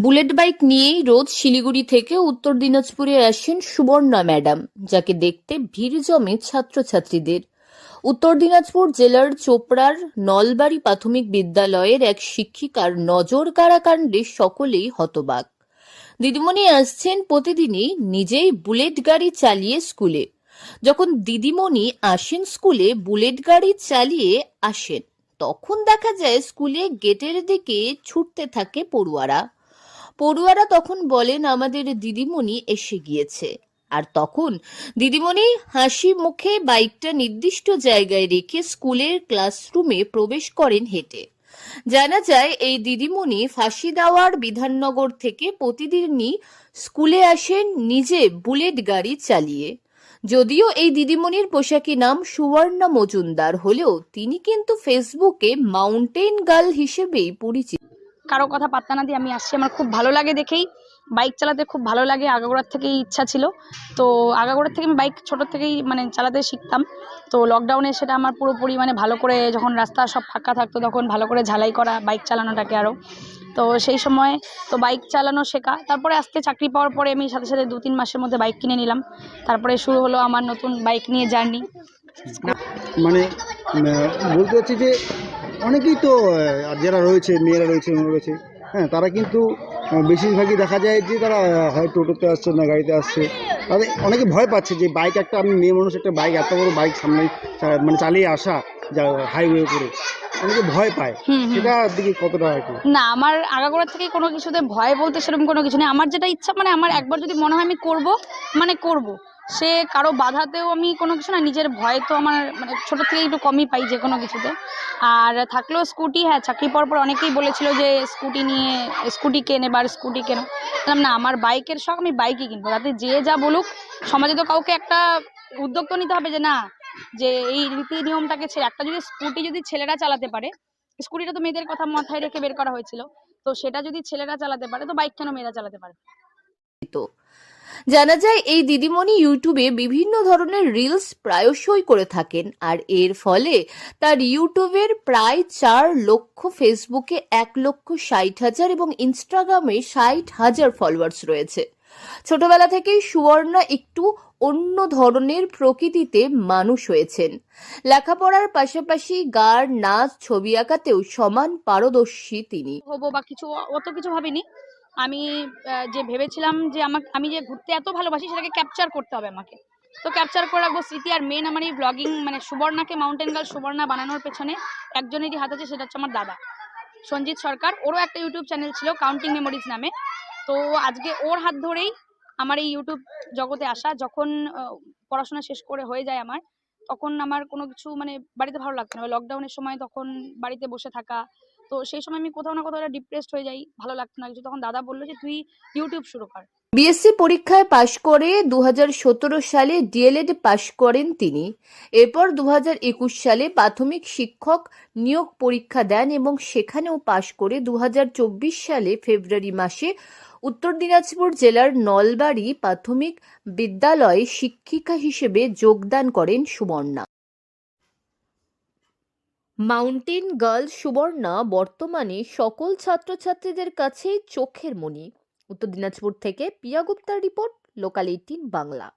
Bullet bike নিয়েই রোজ শিলিগুড়ি থেকে উত্তর দিনাজপুরে আসেন সুবর্ণা ম্যাডাম, যাকে দেখতে ভিড় জমে ছাত্রছাত্রীদের। উত্তর দিনাজপুর জেলার চোপড়ার নলবাড়ি প্রাথমিক বিদ্যালয়ের এক শিক্ষিকার নজর কাড়া কাণ্ডে সকলেই হতবাক। দিদিমণি আসছেন প্রতিদিনই নিজেই বুলেট গাড়ি চালিয়ে স্কুলে। যখন দিদিমণি আসেন স্কুলে বুলেট গাড়ি চালিয়ে আসেন, তখন দেখা যায় স্কুলে গেটের দিকে ছুটতে থাকে পড়ুয়ারা তখন বলেন আমাদের দিদিমণি এসে গিয়েছে। আর তখন দিদিমণি হাসি মুখে বাইকটা নির্দিষ্ট জায়গায় রেখে স্কুলের ক্লাসরুমে প্রবেশ করেন হেঁটে। জানা যায় এই দিদিমণি ফাঁসি দেওয়ার বিধাননগর থেকে প্রতিদিনই স্কুলে আসেন নিজে বুলেট গাড়ি চালিয়ে। যদিও এই দিদিমণির পোশাকি নাম সুবর্ণা মজুমদার হলেও তিনি কিন্তু ফেসবুকে মাউন্টেন গার্ল হিসেবেই পরিচিত। কারো কথা পাত্তা না দিয়ে আমি আসছি। আমার খুব ভালো লাগে দেখেই, বাইক চালাতে খুব ভালো লাগে। আগাগোড়ার থেকেই ইচ্ছা ছিল। তো আগাগোড়ার থেকে আমি বাইক ছোটোর থেকেই চালাতে শিখতাম। তো লকডাউনে সেটা আমার পুরোপুরি ভালো করে, যখন রাস্তা সব ফাঁকা থাকতো তখন ভালো করে ঝালাই করা বাইক চালানোটাকে আরও। তো সেই সময় তো বাইক চালানো শেখা। তারপরে আজকে চাকরি পাওয়ার পরে আমি সাথে সাথে 2-3 মাসের মধ্যে বাইক কিনে নিলাম। তারপরে শুরু হলো আমার নতুন বাইক নিয়ে জার্নি। বলতে হচ্ছে যে অনেকেই তো যারা রয়েছে, মেয়েরা রয়েছে, হ্যাঁ, তারা কিন্তু বেশিরভাগই দেখা যায় যে তারা হয় টোটোতে আসছে না গাড়িতে আসছে। তাদের অনেকে ভয় পাচ্ছে যে বাইক, একটা আমি মেয়ে মানুষ, একটা বাইক, এত বড় বাইক সামনে চালিয়ে আসা যা হাইওয়ে করে, অনেকে ভয় পায়। সেটার দিকে কতটা আর কি? না, আমার আগাগোড়া থেকে কোনো কিছুতে ভয় বলতে সেরকম কোনো কিছু নেই। আমার যেটা ইচ্ছা, আমার একবার যদি মনে হয় আমি করব, করব। সে কারো বাধাতেও আমি কোনো কিছু না, নিজের ভয় তো আমার ছোটো থেকেই একটু কমই পাই যে কোনো কিছুতে। আর থাকলেও স্কুটি, হ্যাঁ, চাকরি পাওয়ার পর অনেকেই বলেছিল যে স্কুটি কেনে বা স্কুটি কেনো। বললাম না, আমার বাইকের শখ, আমি বাইকই কিনবো। তাতে যে যা বলুক, সমাজে তো কাউকে একটা উদ্যোগ তো নিতে হবে যে না, যে এই রীতি নিয়মটাকে ছেড়ে একটা যদি স্কুটি যদি ছেলেরা চালাতে পারে, স্কুটিটা তো মেয়েদের কথা মাথায় রেখে বের করা হয়েছিল, তো সেটা যদি ছেলেরা চালাতে পারে তো বাইক কেন মেয়েরা চালাতে পারে? জানা যায় এই দিদিমণি ইউটিউবে বিভিন্ন ধরনের রিলস প্রায়শই করে থাকেন, আর এর ফলে তার ইউটিউবের প্রায় 4 লক্ষ, ফেসবুকে 1,60,000 এবং ইনস্টাগ্রামে 60,000 ফলোয়ার্স রয়েছে। ছোটবেলা থেকেই সুবর্ণা একটু অন্য ধরনের প্রকৃতিতে মানুষ হয়েছেন। লেখাপড়ার পাশাপাশি গান, নাচ, ছবি আঁকাতেও সমান পারদর্শী তিনি। হবো বা কিছু, অত কিছু ভাবিনি আমি। যে ভেবেছিলাম যে আমি যে ঘুরতে এত ভালোবাসি সেটাকে ক্যাপচার করতে হবে আমাকে। তো ক্যাপচার করে রাখবো স্মৃতি। আর মেন আমার এই ব্লগিং, সুবর্ণাকে মাউন্টেন গার্ল সুবর্ণা বানানোর পেছনে একজনেরই হাত আছে, সেটা হচ্ছে আমার দাদা সঞ্জিত সরকার। ওরও একটা ইউটিউব চ্যানেল ছিল কাউন্টিং মেমোরিজ নামে। তো আজকে ওর হাত ধরেই আমার এই ইউটিউব জগতে আসা। যখন পড়াশোনা শেষ করে হয়ে যায় আমার, তখন আমার কোনো কিছু বাড়িতে ভালো লাগতো না। লকডাউনের সময় তখন বাড়িতে বসে থাকা, তো সেই সময় আমি কোথাও না কোথাও ডিপ্রেসড হয়ে যাই, ভালো লাগতো না কিছু। তখন দাদা বললো যে তুই ইউটিউব শুরু কর। বিএসসি পরীক্ষায় পাশ করে 2017 সালে ডিএলএড পাশ করেন তিনি। এরপর 2021 সালে প্রাথমিক শিক্ষক নিয়োগ পরীক্ষা দেন এবং সেখানেও পাশ করে 2024 সালে ফেব্রুয়ারি মাসে উত্তর দিনাজপুর জেলার নলবাড়ি প্রাথমিক বিদ্যালয়ে শিক্ষিকা হিসেবে যোগদান করেন সুবর্ণা। মাউন্টেন গার্ল সুবর্ণা বর্তমানে সকল ছাত্রছাত্রীদের কাছে চোখের মণি। উত্তর দিনাজপুর থেকে পিয়া গুপ্তার রিপোর্ট, লোকাল 18 বাংলা।